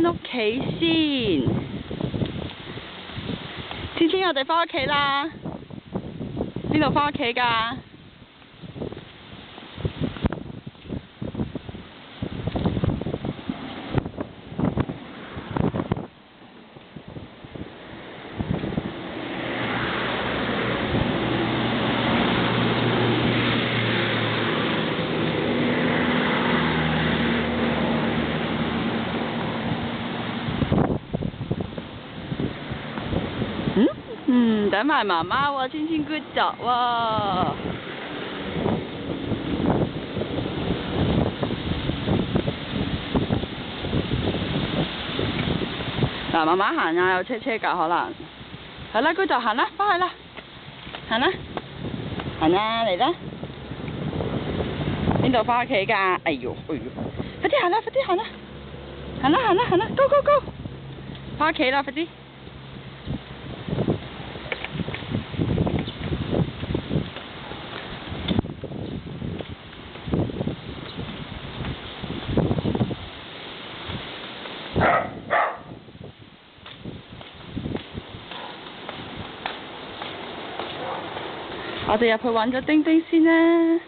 屋企先。天天，我哋返屋企啦。邊度返屋企㗎？等埋媽媽喎，天天 good job 喎。嗱，慢慢行啊，有車㗎可能。係啦，good job，行啦，返去啦，行啦，行啦，嚟啦。邊度返屋企㗎？哎呦，快啲行啦，快啲行啦，行啦，行啦，行啦 ，go go go， 返屋企啦，快啲。我哋入去揾咗丁丁先啦。